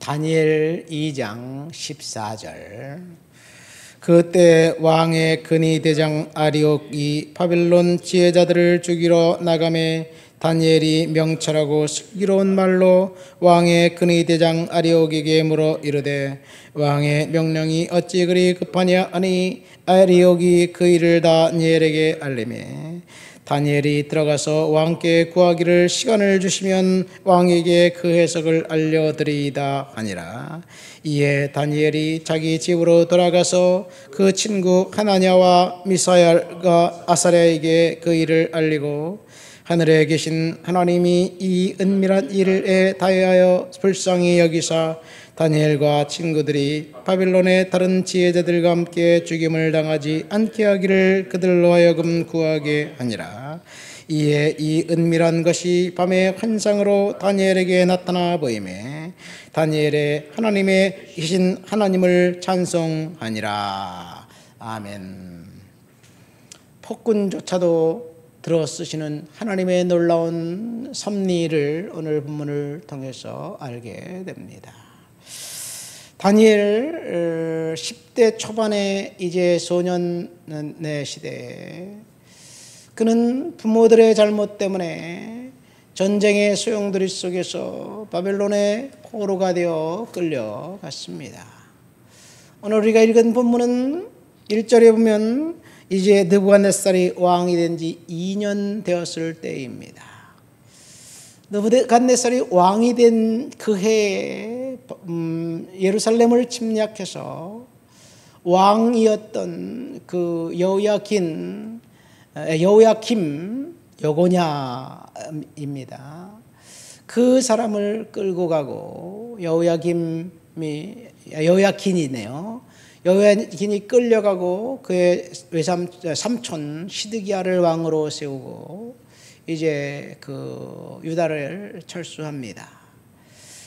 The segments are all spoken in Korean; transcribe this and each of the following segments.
다니엘 2장 14절. 그때 왕의 근위대장 아리옥이 바벨론 지혜자들을 죽이러 나가매 다니엘이 명철하고 슬기로운 말로 왕의 근위대장 아리옥에게 물어 이르되 왕의 명령이 어찌 그리 급하냐 하니 아리옥이 그 일을 다니엘에게 알리매 다니엘이 들어가서 왕께 구하기를 시간을 주시면 왕에게 그 해석을 알려드리이다 하니라. 이에 다니엘이 자기 집으로 돌아가서 그 친구 하나냐와 미사엘과 아사랴에게 그 일을 알리고 하늘에 계신 하나님이 이 은밀한 일에 대하여 불쌍히 여기사 다니엘과 친구들이 바벨론의 다른 지혜자들과 함께 죽임을 당하지 않게 하기를 그들로 하여금 구하게 하니라. 이에 이 은밀한 것이 밤의 환상으로 다니엘에게 나타나 보이매 다니엘의 하나님의 이신 하나님을 찬송하니라. 아멘. 폭군조차도 들어 쓰시는 하나님의 놀라운 섭리를 오늘 본문을 통해서 알게 됩니다. 다니엘 10대 초반에 이제 소년의 시대에 그는 부모들의 잘못 때문에 전쟁의 소용돌이 속에서 바벨론의 포로가 되어 끌려갔습니다. 오늘 우리가 읽은 본문은 1절에 보면 이제 느부갓네살이 왕이 된 지 2년 되었을 때입니다. 느부갓네살이 왕이 된 그 해에 예루살렘을 침략해서 왕이었던 그 여고냐입니다. 그 사람을 끌고 가고 여호야긴이네요. 여호야긴이 끌려가고 그의 삼촌 시드기야를 왕으로 세우고 이제 그 유다를 철수합니다.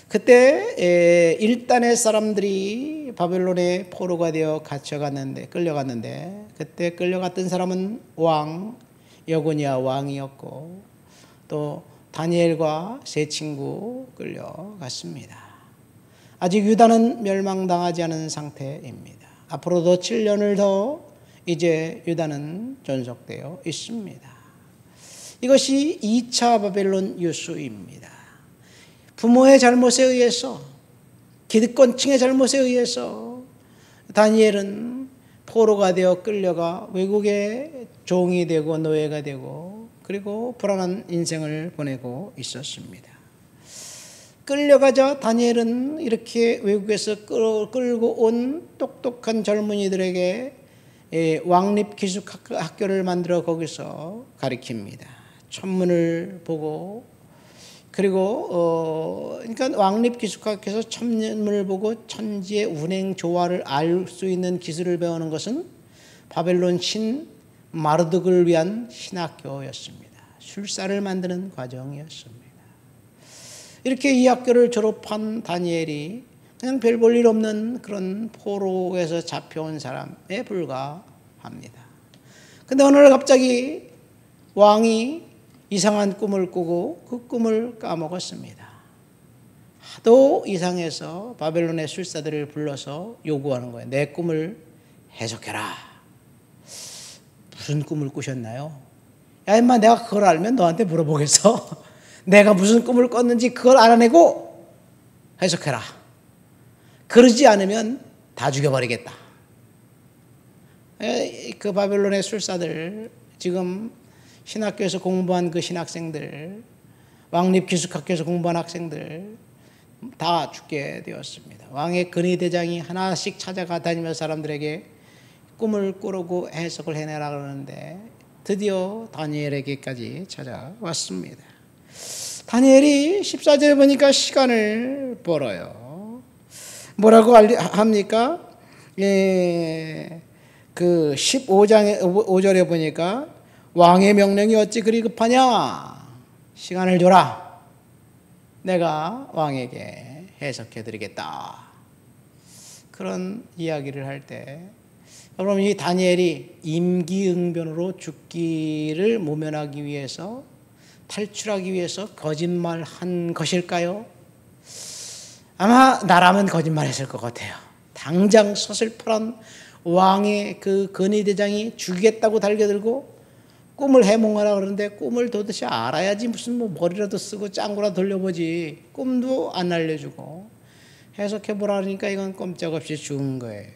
그때 일단의 사람들이 바벨론의 포로가 되어 끌려갔는데 그때 끌려갔던 사람은 여고냐 왕이었고 또 다니엘과 세 친구 끌려갔습니다. 아직 유다는 멸망당하지 않은 상태입니다. 앞으로도 7년을 더 이제 유다는 존속되어 있습니다. 이것이 2차 바벨론 유수입니다. 부모의 잘못에 의해서, 기득권층의 잘못에 의해서 다니엘은 포로가 되어 끌려가 외국의 종이 되고 노예가 되고 그리고 불안한 인생을 보내고 있었습니다. 끌려가자 다니엘은 이렇게 외국에서 끌고 온 똑똑한 젊은이들에게 왕립기숙학교를 만들어 거기서 가르칩니다. 천문을 보고 그리고 그러니까 왕립기숙학교에서 천문을 보고 천지의 운행 조화를 알 수 있는 기술을 배우는 것은 바벨론 신 마르둑을 위한 신학교였습니다. 술사를 만드는 과정이었습니다. 이렇게 이 학교를 졸업한 다니엘이 그냥 별 볼 일 없는 그런 포로에서 잡혀온 사람에 불과합니다. 근데 어느 날 갑자기 왕이 이상한 꿈을 꾸고 그 꿈을 까먹었습니다. 하도 이상해서 바벨론의 술사들을 불러서 요구하는 거예요. 내 꿈을 해석해라. 무슨 꿈을 꾸셨나요? 야 임마, 내가 그걸 알면 너한테 물어보겠어. 내가 무슨 꿈을 꿨는지 그걸 알아내고 해석해라. 그러지 않으면 다 죽여버리겠다. 그 바벨론의 술사들, 지금 신학교에서 공부한 그 신학생들, 왕립기숙학교에서 공부한 학생들 다 죽게 되었습니다. 왕의 근위대장이 하나씩 찾아가 다니면서 사람들에게 꿈을 꾸르고 해석을 해내라 그러는데 드디어 다니엘에게까지 찾아왔습니다. 다니엘이 14절에 보니까 시간을 벌어요. 뭐라고 합니까? 그 15장에 5절에 보니까 왕의 명령이 어찌 그리 급하냐? 시간을 줘라. 내가 왕에게 해석해 드리겠다. 그런 이야기를 할 때 여러분, 이 다니엘이 임기응변으로 죽기를 모면하기 위해서, 탈출하기 위해서 거짓말한 것일까요? 아마 나라면 거짓말했을 것 같아요. 당장 서슬퍼런 왕의 그 건의대장이 죽이겠다고 달겨들고 꿈을 해몽하라 그러는데 꿈을 도대체 알아야지 무슨 뭐 머리라도 쓰고 짱구라 돌려보지 꿈도 안 알려주고 해석해보라 하니까 이건 꼼짝없이 죽은 거예요.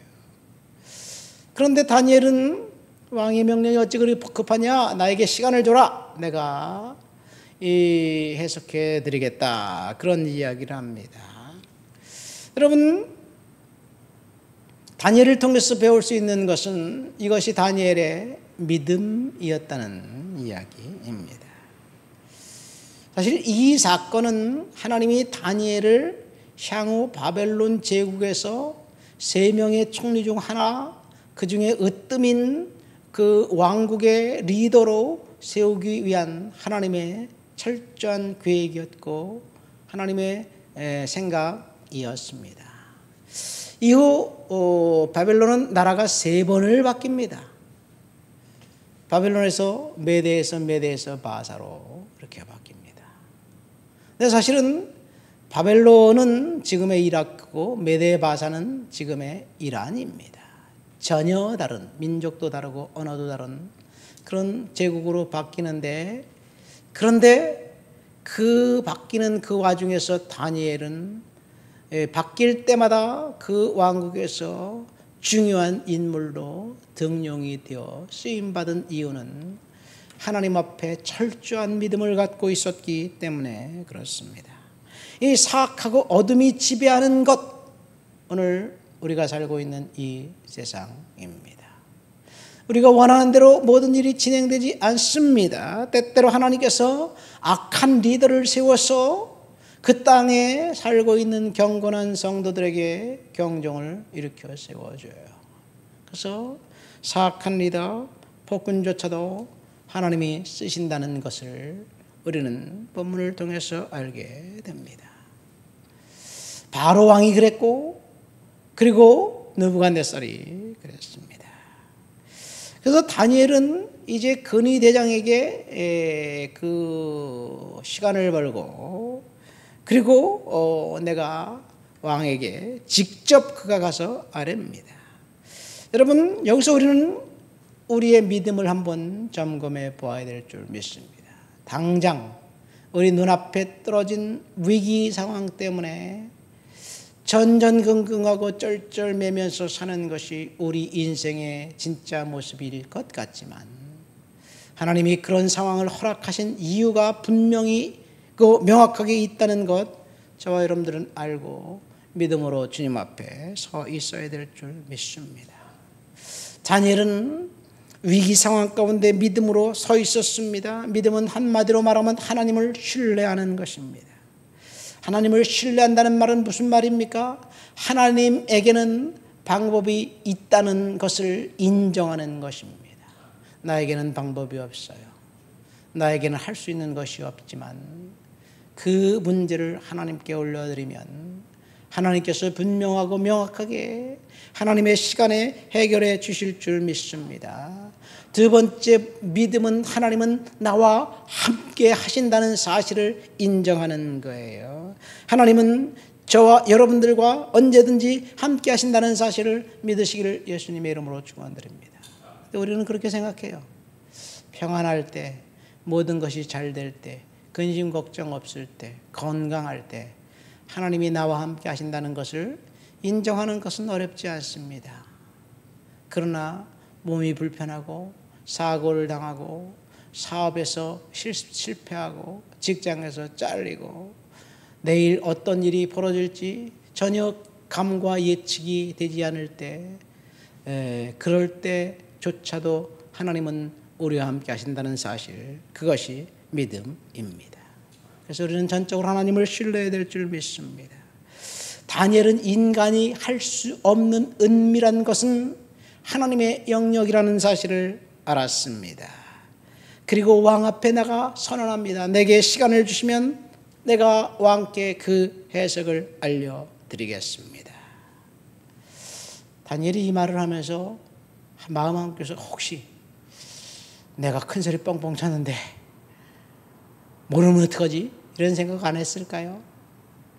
그런데 다니엘은 왕의 명령이 어찌 그리 급하냐, 나에게 시간을 줘라, 내가 이 해석해 드리겠다, 그런 이야기를 합니다. 여러분, 다니엘을 통해서 배울 수 있는 것은 이것이 다니엘의 믿음이었다는 이야기입니다. 사실 이 사건은 하나님이 다니엘을 향후 바벨론 제국에서 3명의 총리 중 하나, 그 중에 으뜸인 그 왕국의 리더로 세우기 위한 하나님의 철저한 계획이었고 하나님의 생각이었습니다. 이후 바벨론은 나라가 3번을 바뀝니다. 바벨론에서 메대에서 바사로 이렇게 바뀝니다. 근데 사실은 바벨론은 지금의 이라크고 메대 바사는 지금의 이란입니다. 전혀 다른, 민족도 다르고 언어도 다른 그런 제국으로 바뀌는데, 그런데 그 바뀌는 그 와중에서 다니엘은 바뀔 때마다 그 왕국에서 중요한 인물로 등용이 되어 쓰임받은 이유는 하나님 앞에 철저한 믿음을 갖고 있었기 때문에 그렇습니다. 이 사악하고 어둠이 지배하는 것, 오늘 우리가 살고 있는 이 세상입니다. 우리가 원하는 대로 모든 일이 진행되지 않습니다. 때때로 하나님께서 악한 리더를 세워서 그 땅에 살고 있는 경건한 성도들에게 경종을 일으켜 세워줘요. 그래서 사악한 리더, 폭군조차도 하나님이 쓰신다는 것을 우리는 본문을 통해서 알게 됩니다. 바로 왕이 그랬고, 그리고 느부갓네살이 그랬습니다. 그래서 다니엘은 이제 근위대장에게 그 시간을 벌고, 그리고 내가 왕에게 직접 그가 가서 아뢰입니다. 여러분, 여기서 우리는 우리의 믿음을 한번 점검해 보아야 될 줄 믿습니다. 당장 우리 눈앞에 떨어진 위기 상황 때문에 전전긍긍하고 쩔쩔매면서 사는 것이 우리 인생의 진짜 모습일 것 같지만, 하나님이 그런 상황을 허락하신 이유가 분명히 명확하게 있다는 것, 저와 여러분들은 알고 믿음으로 주님 앞에 서 있어야 될 줄 믿습니다. 다니엘은 위기 상황 가운데 믿음으로 서 있었습니다. 믿음은 한마디로 말하면 하나님을 신뢰하는 것입니다. 하나님을 신뢰한다는 말은 무슨 말입니까? 하나님에게는 방법이 있다는 것을 인정하는 것입니다. 나에게는 방법이 없어요. 나에게는 할 수 있는 것이 없지만 그 문제를 하나님께 올려드리면 하나님께서 분명하고 명확하게 하나님의 시간에 해결해 주실 줄 믿습니다. 두 번째 믿음은 하나님은 나와 함께 하신다는 사실을 인정하는 거예요. 하나님은 저와 여러분들과 언제든지 함께 하신다는 사실을 믿으시기를 예수님의 이름으로 축원드립니다. 우리는 그렇게 생각해요. 평안할 때, 모든 것이 잘 될 때, 근심 걱정 없을 때, 건강할 때 하나님이 나와 함께 하신다는 것을 인정하는 것은 어렵지 않습니다. 그러나 몸이 불편하고 사고를 당하고 사업에서 실패하고 직장에서 잘리고 내일 어떤 일이 벌어질지 전혀 감과 예측이 되지 않을 때, 그럴 때조차도 하나님은 우리와 함께 하신다는 사실, 그것이 믿음입니다. 그래서 우리는 전적으로 하나님을 신뢰해야 될 줄 믿습니다. 다니엘은 인간이 할 수 없는 은밀한 것은 하나님의 영역이라는 사실을 알았습니다. 그리고 왕 앞에 나가 선언합니다. 내게 시간을 주시면 내가 왕께 그 해석을 알려드리겠습니다. 다니엘이 이 말을 하면서 마음 한켠에서 혹시 내가 큰 소리 뻥뻥 쳤는데 모르면 어떡하지? 이런 생각 안 했을까요?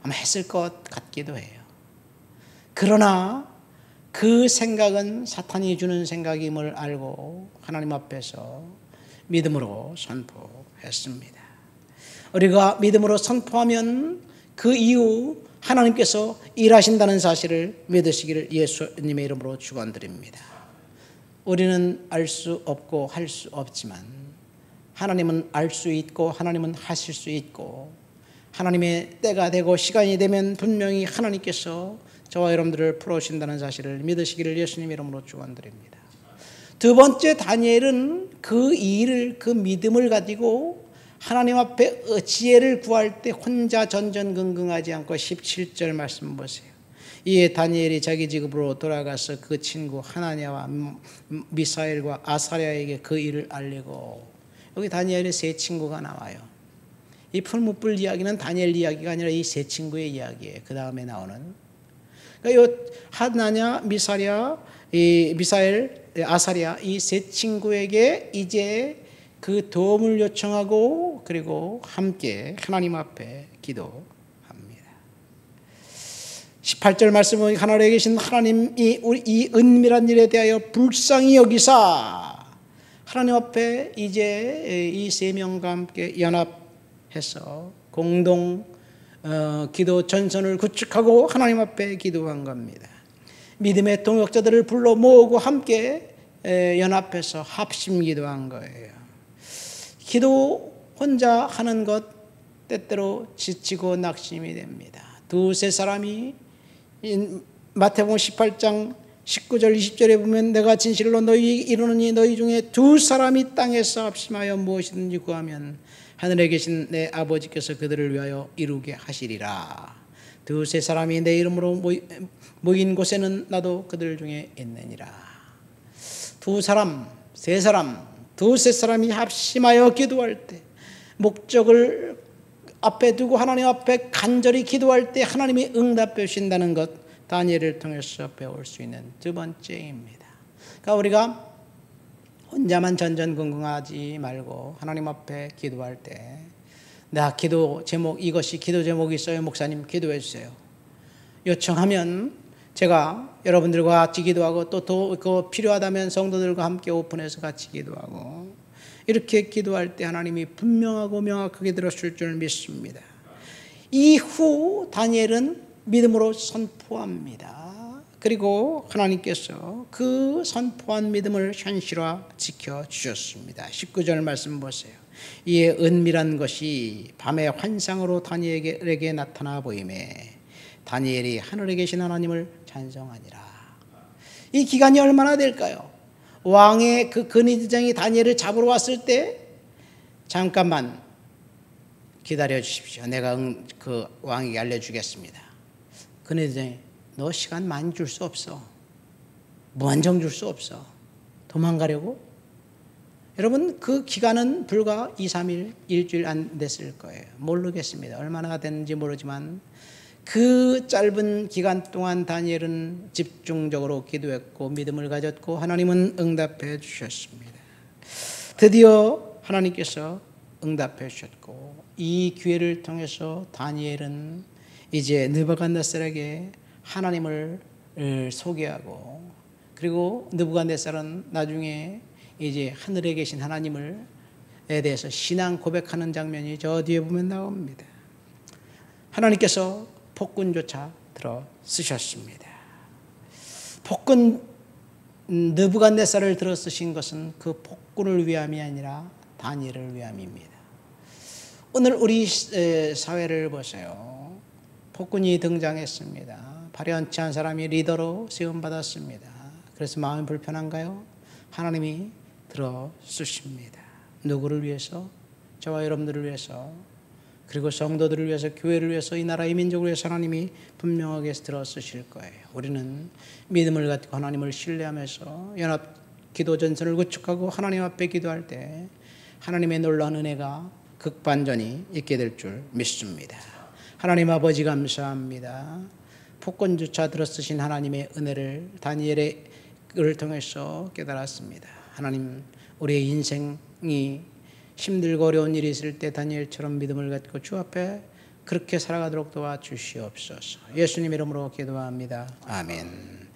아마 했을 것 같기도 해요. 그러나 그 생각은 사탄이 주는 생각임을 알고 하나님 앞에서 믿음으로 선포했습니다. 우리가 믿음으로 선포하면 그 이후 하나님께서 일하신다는 사실을 믿으시기를 예수님의 이름으로 축원드립니다. 우리는 알 수 없고 할 수 없지만 하나님은 알 수 있고 하나님은 하실 수 있고 하나님의 때가 되고 시간이 되면 분명히 하나님께서 저와 여러분들을 풀어오신다는 사실을 믿으시기를 예수님 이름으로 축원드립니다. 두 번째, 다니엘은 그 일을, 그 믿음을 가지고 하나님 앞에 지혜를 구할 때 혼자 전전긍긍하지 않고 17절 말씀 보세요. 이에 다니엘이 자기 집으로 돌아가서 그 친구 하나냐와 미사엘과 아사랴에게 그 일을 알리고, 여기 다니엘의 세 친구가 나와요. 이 풀무불 이야기는 다니엘 이야기가 아니라 이 세 친구의 이야기예요. 그 다음에 나오는. 그러니까 이 하나냐, 미사엘, 아사랴 이 세 친구에게 이제 그 도움을 요청하고 그리고 함께 하나님 앞에 기도합니다. 18절 말씀은 하늘에 계신 하나님이 우리 이 은밀한 일에 대하여 불쌍히 여기사 하나님 앞에 이제 이 세 명과 함께 연합해서 공동 기도 전선을 구축하고 하나님 앞에 기도한 겁니다. 믿음의 동역자들을 불러 모으고 함께 연합해서 합심 기도한 거예요. 기도 혼자 하는 것 때때로 지치고 낙심이 됩니다. 두세 사람이 마태복음 18장 19절 20절에 보면 내가 진실로 너희 이르노니 너희 중에 두 사람이 땅에서 합심하여 무엇이든지 구하면 하늘에 계신 내 아버지께서 그들을 위하여 이루게 하시리라. 두세 사람이 내 이름으로 모인 곳에는 나도 그들 중에 있느니라. 두 사람, 세 사람, 두세 사람이 합심하여 기도할 때, 목적을 앞에 두고 하나님 앞에 간절히 기도할 때 하나님이 응답해 주신다는 것, 다니엘을 통해서 배울 수 있는 두 번째입니다. 그러니까 우리가 혼자만 전전긍긍하지 말고 하나님 앞에 기도할 때, 나 기도 제목, 이것이 기도 제목이 있어요, 목사님 기도해 주세요, 요청하면 제가 여러분들과 같이 기도하고 또 필요하다면 성도들과 함께 오픈해서 같이 기도하고, 이렇게 기도할 때 하나님이 분명하고 명확하게 들어줄 줄 믿습니다. 이후 다니엘은 믿음으로 선포합니다. 그리고 하나님께서 그 선포한 믿음을 현실화 지켜주셨습니다. 19절 말씀 보세요. 이에 은밀한 것이 밤의 환상으로 다니엘에게 나타나 보이매 다니엘이 하늘에 계신 하나님을 찬송하니라. 이 기간이 얼마나 될까요? 왕의 그 근위대장이 다니엘을 잡으러 왔을 때 잠깐만 기다려 주십시오. 내가 그 왕에게 알려주겠습니다. 근위대장이 너 시간 많이 줄 수 없어. 무한정 줄 수 없어. 도망가려고? 여러분 그 기간은 불과 2, 3일, 일주일 안 됐을 거예요. 모르겠습니다. 얼마나 됐는지 모르지만 그 짧은 기간 동안 다니엘은 집중적으로 기도했고 믿음을 가졌고 하나님은 응답해 주셨습니다. 드디어 하나님께서 응답해 주셨고 이 기회를 통해서 다니엘은 이제 느부갓네살에게 하나님을 소개하고, 그리고 느부갓네살은 나중에 이제 하늘에 계신 하나님에 대해서 신앙 고백하는 장면이 저 뒤에 보면 나옵니다. 하나님께서 폭군조차 들어 쓰셨습니다. 폭군 느부갓네살을 들어 쓰신 것은 그 폭군을 위함이 아니라 다니엘을 위함입니다. 오늘 우리 사회를 보세요. 폭군이 등장했습니다. 발현치 않은 사람이 리더로 세움받았습니다. 그래서 마음이 불편한가요? 하나님이 들어 쓰십니다. 누구를 위해서? 저와 여러분들을 위해서, 그리고 성도들을 위해서, 교회를 위해서, 이 나라 이 민족을 위해서 하나님이 분명하게 들어 쓰실 거예요. 우리는 믿음을 가지고 하나님을 신뢰하면서 연합 기도 전선을 구축하고 하나님 앞에 기도할 때 하나님의 놀라운 은혜가 극반전이 있게 될 줄 믿습니다. 하나님 아버지 감사합니다. 폭군조차 들어쓰신 하나님의 은혜를 다니엘을 통해서 깨달았습니다. 하나님, 우리의 인생이 힘들고 어려운 일이 있을 때 다니엘처럼 믿음을 갖고 주 앞에 그렇게 살아가도록 도와주시옵소서. 예수님 이름으로 기도합니다. 아멘.